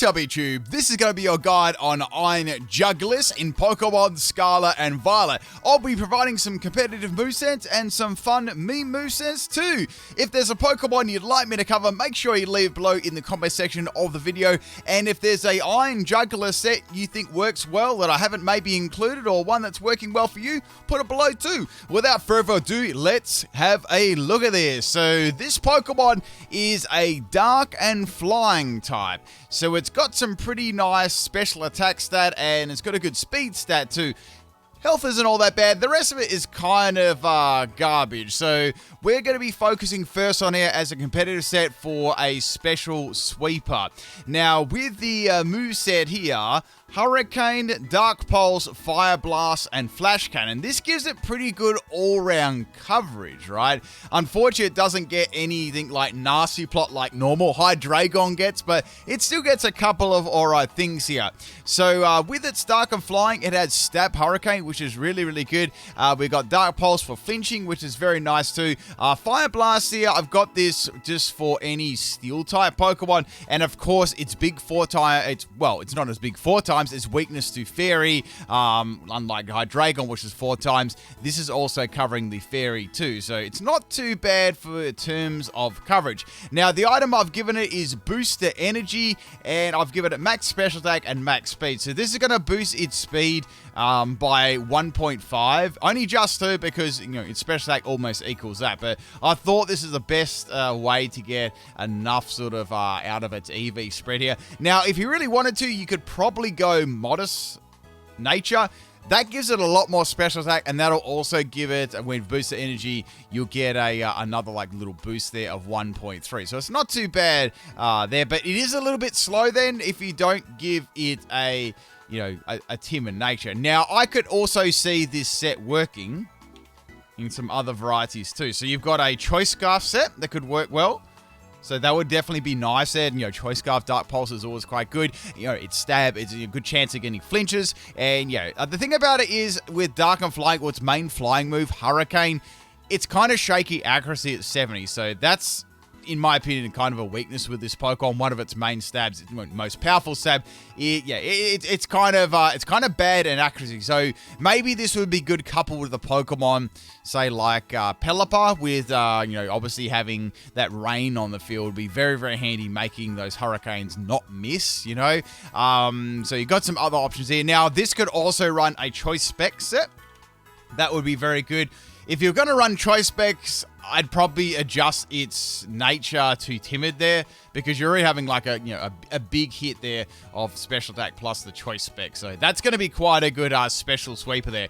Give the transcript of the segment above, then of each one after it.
TubbyTube. This is going to be your guide on Iron Jugglers in Pokemon Scarlet and Violet. I'll be providing some competitive movesets and some fun meme movesets too. If there's a Pokemon you'd like me to cover, make sure you leave below in the comment section of the video. And if there's a Iron Juggler set you think works well that I haven't maybe included, or one that's working well for you, put it below too. Without further ado, let's have a look at this. So this Pokemon is a dark and flying type. So it's got some pretty nice special attack stat, and it's got a good speed stat too. Health isn't all that bad. The rest of it is kind of garbage. So we're going to be focusing first on here as a competitive set for a special sweeper. Now with the moveset here, Hurricane, Dark Pulse, Fire Blast, and Flash Cannon. This gives it pretty good all-round coverage, right? Unfortunately, it doesn't get anything like Nasty Plot like normal Hydreigon gets, but it still gets a couple of alright things here. So with its Dark and Flying, it has Stab Hurricane, which is really, really good. We've got Dark Pulse for flinching, which is very nice too. Fire Blast here, I've got this just for any Steel-type Pokemon, and of course, it's big 4 times. It's not as big 4 times. Its weakness to Fairy, unlike Hydreigon, which is 4 times. This is also covering the Fairy too, so it's not too bad for terms of coverage. Now, the item I've given it is Booster Energy, and I've given it Max Special Attack and Max Speed. So this is going to boost its speed by 1.5, only just 2 because its Special Attack almost equals that. But I thought this is the best way to get enough sort of out of its EV spread here. Now, if you really wanted to, you could probably go Modest Nature. That gives it a lot more special attack, and that'll also give it, with Booster Energy, you'll get another like little boost there of 1.3. So it's not too bad there, but it is a little bit slow then if you don't give it a timid nature. Now, I could also see this set working in some other varieties too. So you've got a Choice Scarf set that could work well. So that would definitely be nice there. Choice Scarf, Dark Pulse is always quite good. It's Stab, it's a good chance of getting flinches. And, the thing about it is, with Dark and Flying, its main flying move, Hurricane, it's kind of shaky accuracy at 70. So that's, in my opinion, kind of a weakness with this Pokemon. One of its main stabs, its most powerful stab, it's kind of bad in accuracy. So maybe this would be good coupled with a Pokemon, say like Pelipper, with obviously having that rain on the field would be very, very handy, making those Hurricanes not miss. So you got some other options here. Now this could also run a Choice Spec set. That would be very good. If you're going to run Choice Specs, I'd probably adjust its nature to timid there, because you're already having like a big hit there of special attack plus the Choice Spec. So that's going to be quite a good special sweeper there.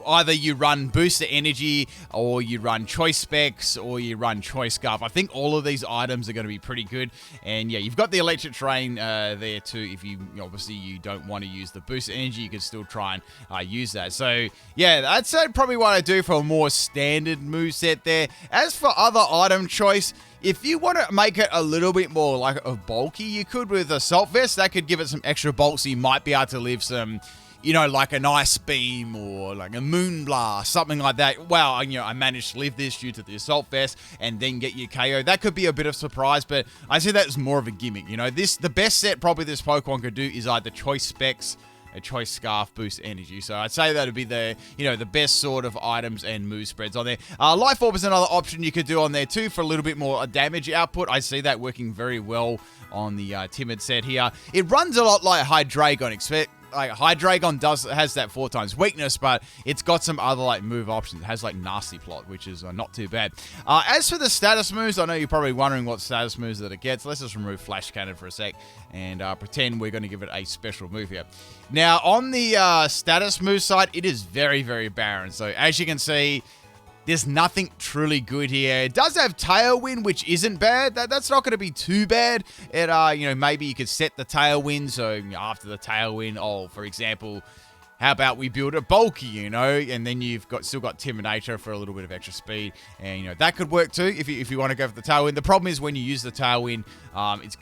Either you run Booster Energy, or you run Choice Specs, or you run Choice Scarf. I think all of these items are going to be pretty good. And you've got the Electric Terrain there too. If you obviously you don't want to use the Booster Energy, you can still try and use that. So that's probably what I do for a more standard moveset there. As for other item choice, if you want to make it a little bit more like bulky, you could with Assault Vest. That could give it some extra bulk, so you might be able to live some, like an Ice Beam or like a Moon Blast, something like that. Well, I managed to live this due to the Assault Vest and then get your KO. That could be a bit of surprise, but I see that as more of a gimmick. The best set probably this Pokemon could do is either Choice Specs, a Choice Scarf, Boost Energy. So I'd say that would be the best sort of items and move spreads on there. Life Orb is another option you could do on there too for a little bit more damage output. I see that working very well on the Timid set here. It runs a lot like Hydreigon. Hydreigon has that 4 times weakness, but it's got some other move options. It has Nasty Plot, which is not too bad. As for the status moves, I know you're probably wondering what status moves that it gets. Let's just remove Flash Cannon for a sec and pretend we're going to give it a special move here. Now, on the status move side, it is very, very barren. So as you can see, there's nothing truly good here. It does have Tailwind, which isn't bad. That's not going to be too bad. It, maybe you could set the Tailwind. So after the Tailwind, for example, how about we build a bulky, and then you've still got Intimidator for a little bit of extra speed, and that could work too if you want to go for the Tailwind. The problem is when you use the Tailwind,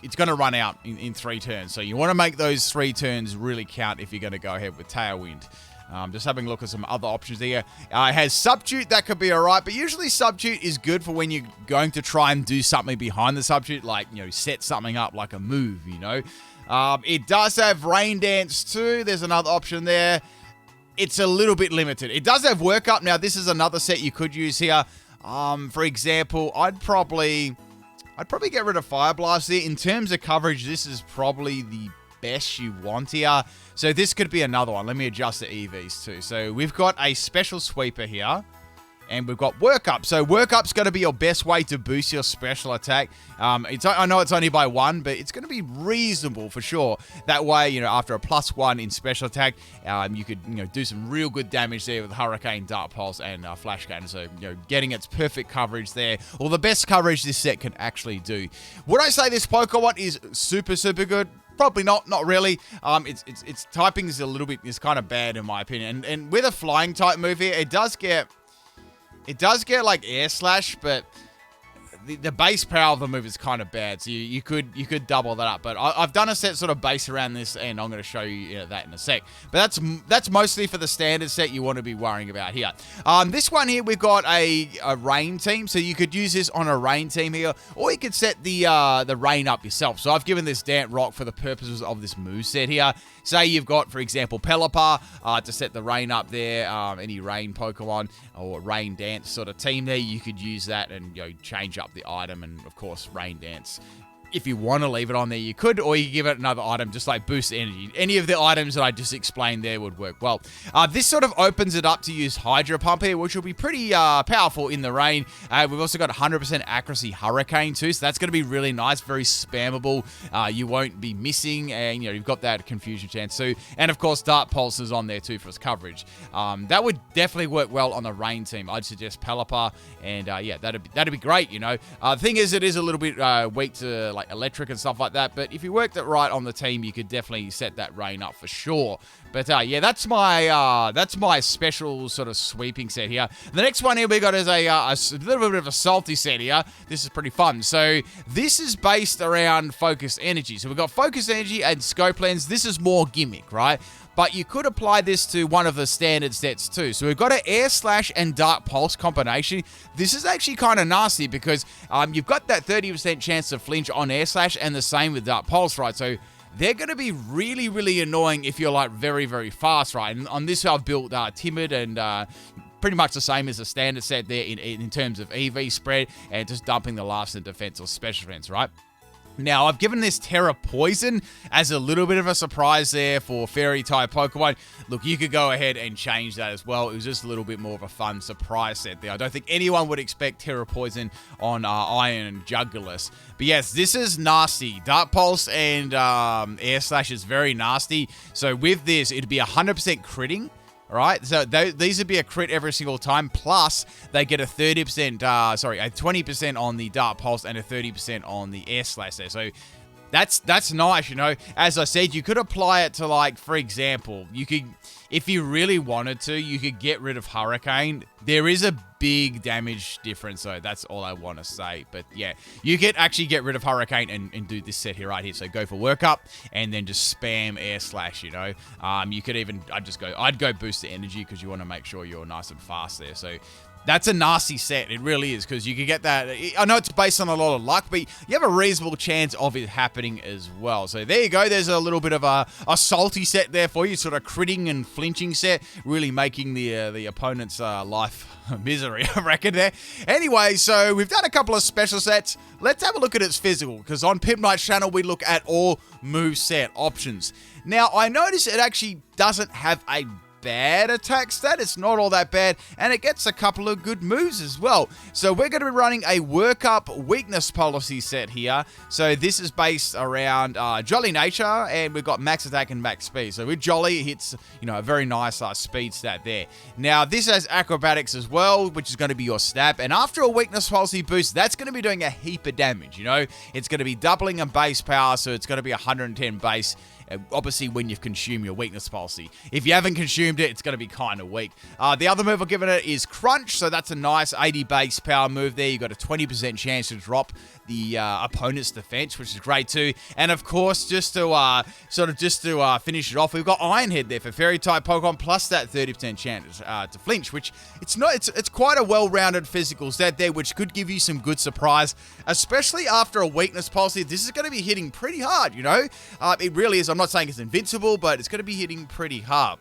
it's going to run out in 3 turns. So you want to make those 3 turns really count if you're going to go ahead with Tailwind. Just having a look at some other options here. It has Substitute, that could be alright, but usually Substitute is good for when you're going to try and do something behind the Substitute, like, set something up like a move, It does have Rain Dance too. There's another option there. It's a little bit limited. It does have Work Up. Now, this is another set you could use here. For example, I'd probably get rid of Fire Blast here. In terms of coverage, this is probably the best you want here. So this could be another one. Let me adjust the EVs too. So we've got a Special Sweeper here. And we've got Work Up. So Work Up's going to be your best way to boost your special attack. I know it's only by 1, but it's going to be reasonable for sure. That way, after a +1 in special attack, you could, do some real good damage there with Hurricane, Dark Pulse, and Flash Cannon. So, getting its perfect coverage there, or the best coverage this set can actually do. Would I say this Pokemon is super, super good? Probably not really. Its typing is is kind of bad in my opinion. And with a flying type move here, it does get like Air Slash, but the base power of the move is kind of bad. So you could double that up. But I've done a set sort of base around this, and I'm going to show you that in a sec. But that's mostly for the standard set you want to be worrying about here. This one here, we've got a rain team. So you could use this on a rain team here, or you could set the rain up yourself. So I've given this Dant Rock for the purposes of this moveset here. Say you've got, for example, Pelipper to set the rain up there, any rain Pokemon or rain dance sort of team there, you could use that and change up the item, and of course rain dance. If you want to leave it on there, you could, or you could give it another item, just like Boost Energy. Any of the items that I just explained there would work well. This sort of opens it up to use Hydro Pump here, which will be pretty powerful in the rain. We've also got 100% accuracy Hurricane too, so that's going to be really nice, very spammable. You won't be missing, and you've got that confusion chance too. And of course, Dark Pulse is on there too for its coverage. That would definitely work well on the rain team. I'd suggest Pelipper, and yeah, that'd be great. The thing is, it is a little bit weak to like electric and stuff like that, but if you worked it right on the team, you could definitely set that rain up for sure. But yeah, that's my special sort of sweeping set here. The next one here we got is a little bit of a salty set here. This is pretty fun. So this is based around Focus Energy. So we've got Focus Energy and Scope Lens. This is more gimmick, right? But you could apply this to one of the standard sets too. So we've got an Air Slash and Dark Pulse combination. This is actually kind of nasty because you've got that 30% chance to flinch on Air Slash, and the same with Dark Pulse, right? So they're going to be really, really annoying if you're like very, very fast, right? And on this I've built Timid and pretty much the same as the standard set there in terms of EV spread and just dumping the last in defense or special defense, right? Now, I've given this Terra Poison as a little bit of a surprise there for Fairy-type Pokemon. Look, you could go ahead and change that as well. It was just a little bit more of a fun surprise set there. I don't think anyone would expect Terra Poison on Iron Jugulis. But yes, this is nasty. Dark Pulse and Air Slash is very nasty. So with this, it'd be 100% critting. Right, so these would be a crit every single time, plus they get a 20% on the Dark Pulse and a 30% on the Air Slash there. So that's nice, As I said, you could apply it to, like, for example, you could, if you really wanted to, you could get rid of Hurricane. There is a big damage difference, though. That's all I want to say. But yeah, you could actually get rid of Hurricane and do this set here right here. So go for Work Up and then just spam Air Slash, You could even, I'd go Boost the Energy because you want to make sure you're nice and fast there. So that's a nasty set. It really is, because you can get that. I know it's based on a lot of luck, but you have a reasonable chance of it happening as well. So there you go. There's a little bit of a salty set there for you, sort of critting and flinching set, really making the opponent's life misery, I reckon there. Anyway, so we've done a couple of special sets. Let's have a look at its physical, because on Pimp Knight's channel, we look at all moveset options. Now, I notice it actually doesn't have a bad attack stat. It's not all that bad, and it gets a couple of good moves as well. So we're going to be running a Work Up weakness policy set here. So this is based around Jolly Nature, and we've got max attack and max speed. So with Jolly, it hits a very nice speed stat there. Now this has acrobatics as well, which is going to be your stab, and after a weakness policy boost, that's going to be doing a heap of damage. It's going to be doubling a base power, so it's going to be 110 base, obviously when you've consumed your weakness policy. If you haven't consumed it, it's going to be kind of weak. The other move I've given it is Crunch, so that's a nice 80 base power move there. You've got a 20% chance to drop the opponent's defense, which is great too. And of course, just to finish it off, we've got Iron Head there for Fairy type Pokemon, plus that 30% chance to flinch, which it's quite a well-rounded physical set there, which could give you some good surprise, especially after a weakness policy. This is going to be hitting pretty hard, you know. It really is. I'm not saying it's invincible, but it's going to be hitting pretty hard.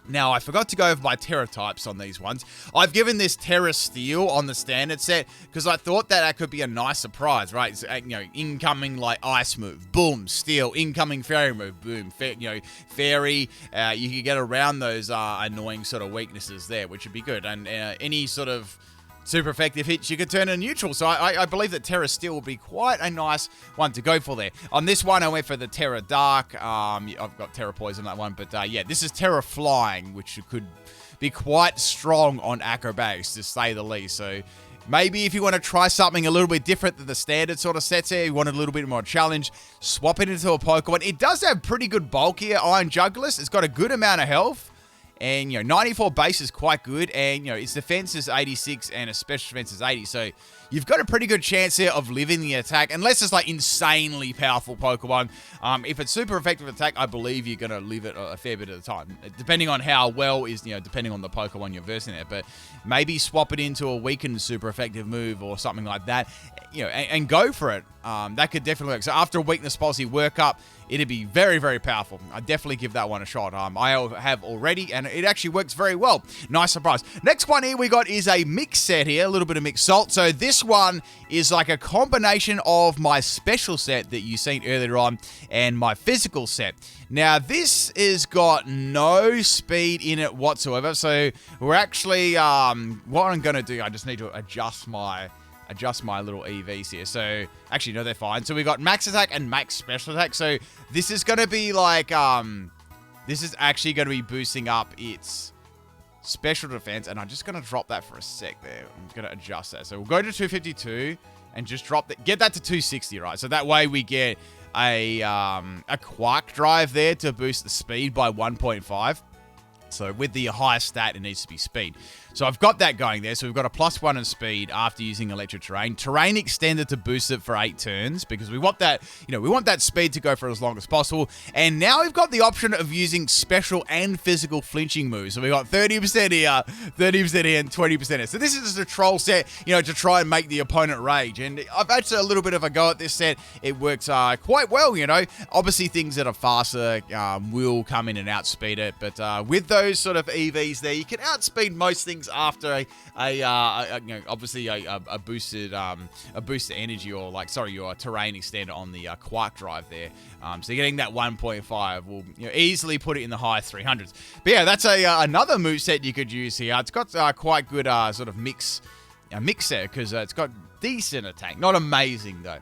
Now, I forgot to go over my Terra types on these ones. I've given this Terra Steel on the standard set because I thought that could be a nice surprise, right? It's, incoming like Ice move, boom, Steel. Incoming Fairy move, boom, Fairy. You can get around those annoying sort of weaknesses there, which would be good. And any sort of super effective hits you could turn into neutral. So I believe that Terra Steel will be quite a nice one to go for there. On this one, I went for the Terra Dark. I've got Terra Poison on that one. But yeah, this is Terra Flying, which could be quite strong on acrobatics, to say the least. So maybe if you want to try something a little bit different than the standard sort of sets here, you want a little bit more challenge, swap it into a Pokemon. It does have pretty good bulk here, Iron Jugulis. It's got a good amount of health. And, 94 base is quite good. And, its defense is 86 and its special defense is 80. So, you've got a pretty good chance here of living the attack. Unless it's, like, insanely powerful Pokemon. If it's super effective attack, I believe you're going to live it a fair bit of the time. Depending on how well is, depending on the Pokemon you're versing it. But maybe swap it into a weakened super effective move or something like that. And go for it. That could definitely work. So, after a weakness policy workup, it'd be very, very powerful. I'd definitely give that one a shot. I have already, and it actually works very well. Nice surprise. Next one here we got is a mix set here, a little bit of mixed salt. So this one is like a combination of my special set that you seen earlier on and my physical set. Now, this has got no speed in it whatsoever. So we're actually, what I'm going to do, I just need to adjust my little EVs here. So, actually, no, they're fine. So, we got max attack and max special attack. So, this is going to be like, this is actually going to be boosting up its special defense. And I'm just going to drop that for a sec there. I'm going to adjust that. So, we'll go to 252 and just drop that. Get that to 260, right? So, that way we get a Quark Drive there to boost the speed by 1.5. So with the highest stat, it needs to be speed. So I've got that going there. So we've got a +1 in speed after using Electric Terrain. Terrain Extended to boost it for 8 turns because we want that, we want that speed to go for as long as possible. And now we've got the option of using special and physical flinching moves. So we've got 30% here, 30% here, and 20% here. So this is just a troll set, to try and make the opponent rage. And I've had a little bit of a go at this set. It works quite well, Obviously things that are faster will come in and outspeed it. But with those sort of EVs there, you can outspeed most things after obviously a boosted energy or your terrain extender on the Quark Drive there. So getting that 1.5 will easily put it in the high 300s. But yeah, that's another moveset you could use here. It's got quite good sort of mix set because it's got decent attack, not amazing though.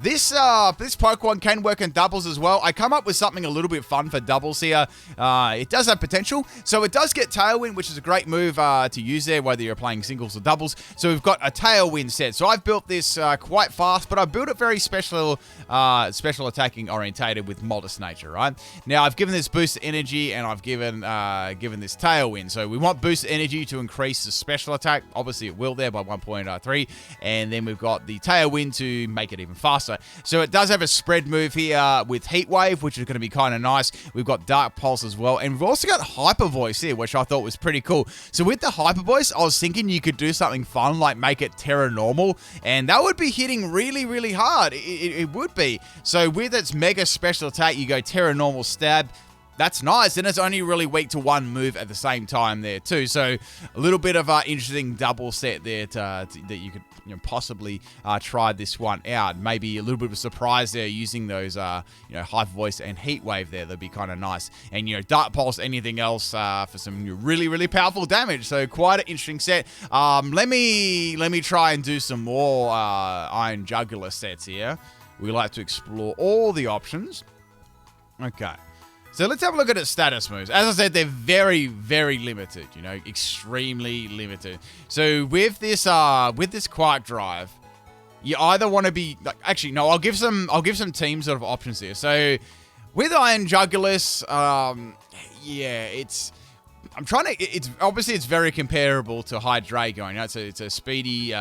This Pokemon can work in doubles as well. I come up with something a little bit fun for doubles here. It does have potential. So it does get Tailwind, which is a great move to use there, whether you're playing singles or doubles. So we've got a Tailwind set. So I've built this quite fast, but I built it very special attacking orientated with modest nature, right? Now I've given this boost energy and I've given this Tailwind. So we want boost energy to increase the special attack. Obviously it will there by 1.3. And then we've got the Tailwind to make it even faster. So it does have a spread move here with Heat Wave, which is going to be kind of nice. We've got Dark Pulse as well. And we've also got Hyper Voice here, which I thought was pretty cool. So with the Hyper Voice, I was thinking you could do something fun, like make it Terra Normal. And that would be hitting really, really hard. It would be. So with its mega special attack, you go Terra Normal Stab. That's nice, and it's only really weak to one move at the same time there too. So a little bit of an interesting double set there that you could possibly try this one out. Maybe a little bit of a surprise there using those Hyper Voice and Heat Wave there. That'd be kind of nice. And Dark Pulse, anything else for some really, really powerful damage. So quite an interesting set. Let me try and do some more Iron Jugular sets here. We like to explore all the options. Okay. So let's have a look at its status moves. As I said, they're very, very limited, extremely limited. So with this Quark Drive, you either want to be, actually, no, I'll give some team sort of options here. So With Iron Jugulis, yeah, it's obviously it's very comparable to Hydreigo. You know, it's a speedy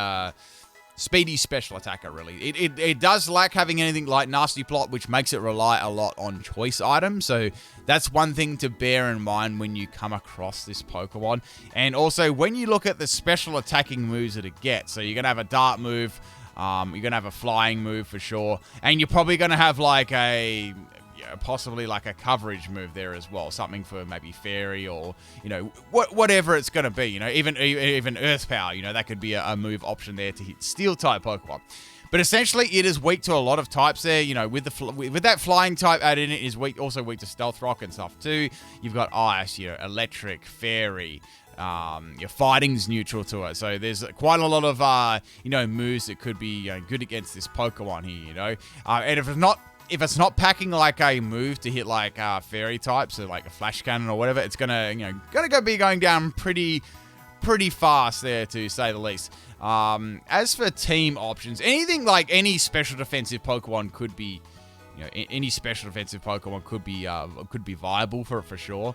special attacker, really. It does lack having anything like Nasty Plot, which makes it rely a lot on choice items. So that's one thing to bear in mind when you come across this Pokemon. And also, when you look at the special attacking moves that it gets, so you're going to have a Dart move, you're going to have a Flying move for sure, and you're probably going to have like possibly like a coverage move there as well, something for maybe Fairy or, you know, whatever it's going to be, you know, even Earth Power, you know, that could be a move option there to hit Steel type Pokemon. But essentially, it is weak to a lot of types there, you know, with that Flying type added in, it is also weak to Stealth Rock and stuff too. You've got Ice, you know, Electric, Fairy, your Fighting's neutral to it, so there's quite a lot of you know, moves that could be good against this Pokemon here, you know, and if it's not packing like a move to hit like Fairy types, so like a Flash Cannon or whatever, it's gonna be going down pretty fast there, to say the least. As for team options, anything like any special defensive Pokemon could be, you know, any special defensive Pokemon could be viable for sure.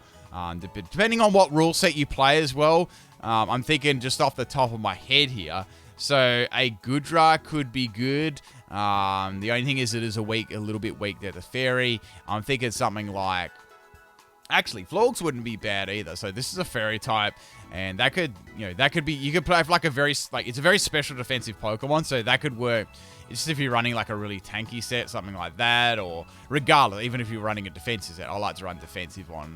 Depending on what rule set you play as well. I'm thinking just off the top of my head here. So a Goodra could be good. The only thing is it is a little bit weak there to Fairy. I'm thinking something like, actually, Florges wouldn't be bad either. So this is a Fairy type, and that could be, you could play like it's a very special defensive Pokemon, so that could work. It's just if you're running like a really tanky set, something like that, or regardless, even if you're running a defensive set, I like to run defensive on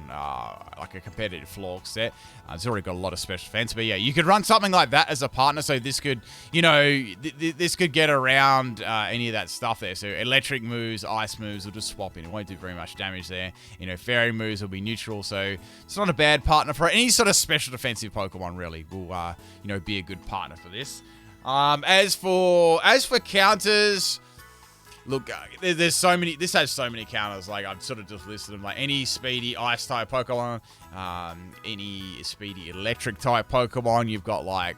like a competitive Florges set. It's already got a lot of special defense, but yeah, you could run something like that as a partner, so this could, you know, this could get around any of that stuff there. So electric moves, ice moves will just swap in. It won't do very much damage there. You know, Fairy moves will be neutral, so it's not a bad partner for any sort of special defensive Pokemon, really. Will, you know, be a good partner for this. As for counters, look, there's so many. This has so many counters. Like, I've sort of just listed them. Like any speedy ice type Pokemon, any speedy electric type Pokemon. You've got like,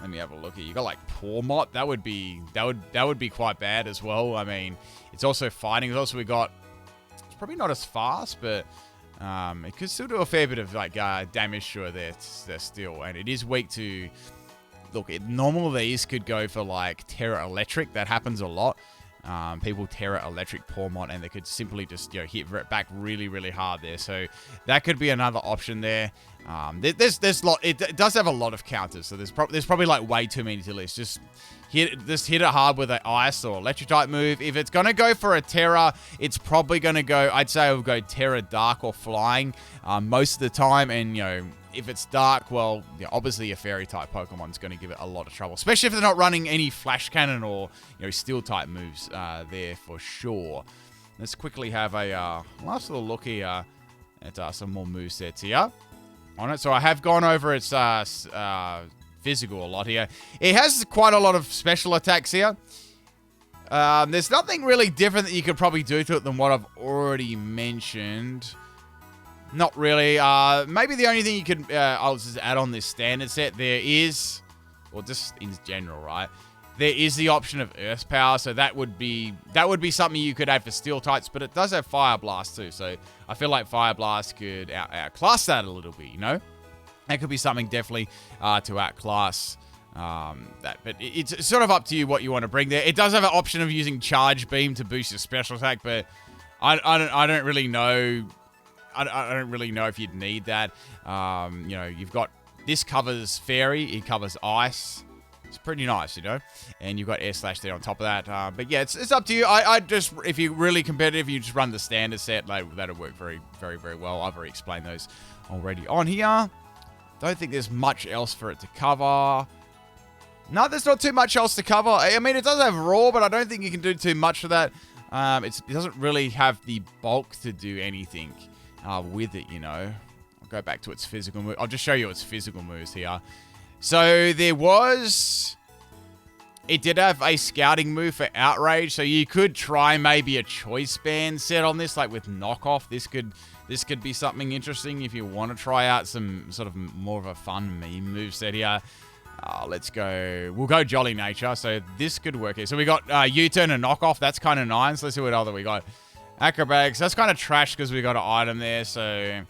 let me have a look here. You got like Pawmot. That would be quite bad as well. I mean, it's also fighting. It's also it's probably not as fast, but it could still do a fair bit of like damage. Sure, there still, and it is weak to. Look, normal these could go for like Terra Electric. That happens a lot. People Terra Electric Pawmot, and they could simply just, you know, hit back really, really hard there. So that could be another option there. It does have a lot of counters, so there's probably like way too many to list. Just hit it hard with an ice or electric type move. If it's gonna go for a Terra, it's probably gonna go. I'd say it will go Terra Dark or Flying most of the time, and you know. If it's dark, well, yeah, obviously a Fairy type Pokemon's going to give it a lot of trouble, especially if they're not running any Flash Cannon or, you know, Steel type moves there for sure. Let's quickly have a last little look here at some more movesets here on it. So I have gone over its physical a lot here. It has quite a lot of special attacks here. There's nothing really different that you could probably do to it than what I've already mentioned. Not really. Maybe the only thing you could, I'll just add on this standard set, there is, or just in general, right? There is the option of Earth Power, so that would be something you could add for Steel types, but it does have Fire Blast too, so I feel like Fire Blast could outclass that a little bit, you know? That could be something definitely to outclass that, but it's sort of up to you what you want to bring there. It does have an option of using Charge Beam to boost your special attack, but I don't really know. I don't really know if you'd need that. You know, you've got, this covers Fairy, it covers Ice. It's pretty nice, you know? And you've got Air Slash there on top of that. But yeah, it's up to you. I just, if you're really competitive, you just run the standard set. That'll work very, very, very well. I've already explained those already on here. Don't think there's much else for it to cover. No, there's not too much else to cover. I mean, it does have Roar, but I don't think you can do too much for that. It doesn't really have the bulk to do anything with it, you know. I'll go back to its physical move. I'll just show you its physical moves here. So it did have a scouting move for Outrage, so you could try maybe a choice band set on this, like with Knockoff. This could be something interesting if you want to try out some sort of more of a fun meme move set here. Let's go. We'll go Jolly Nature, so this could work here. So we got U-Turn and Knockoff. That's kind of nice. Let's see what other we got. Acrobatics, that's kind of trash because we got an item there, so...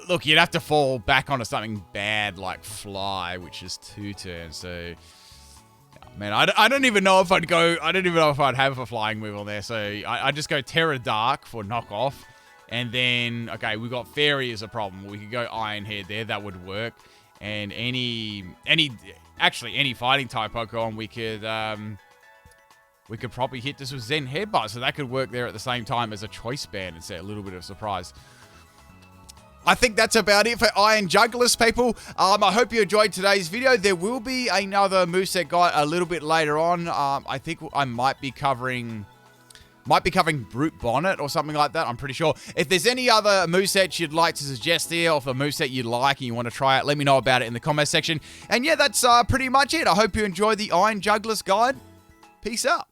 Look, you'd have to fall back onto something bad like Fly, which is 2 turns, so... Man, I don't even know if I'd go... I don't even know if I'd have a flying move on there, so I just go Terra Dark for knockoff. And then, okay, we got Fairy as a problem. We could go Iron Head there, that would work. And actually any fighting type Pokemon, we could probably hit this with Zen Headbutt, so that could work there at the same time as a Choice Band and say a little bit of surprise. I think that's about it for Iron Jugglers, people. I hope you enjoyed today's video. There will be another moveset guide a little bit later on. I think I might be covering Brute Bonnet or something like that. I'm pretty sure. If there's any other movesets you'd like to suggest here, or if a moveset you'd like and you want to try it, let me know about it in the comment section. And yeah, that's pretty much it. I hope you enjoyed the Iron Jugglers guide. Peace out.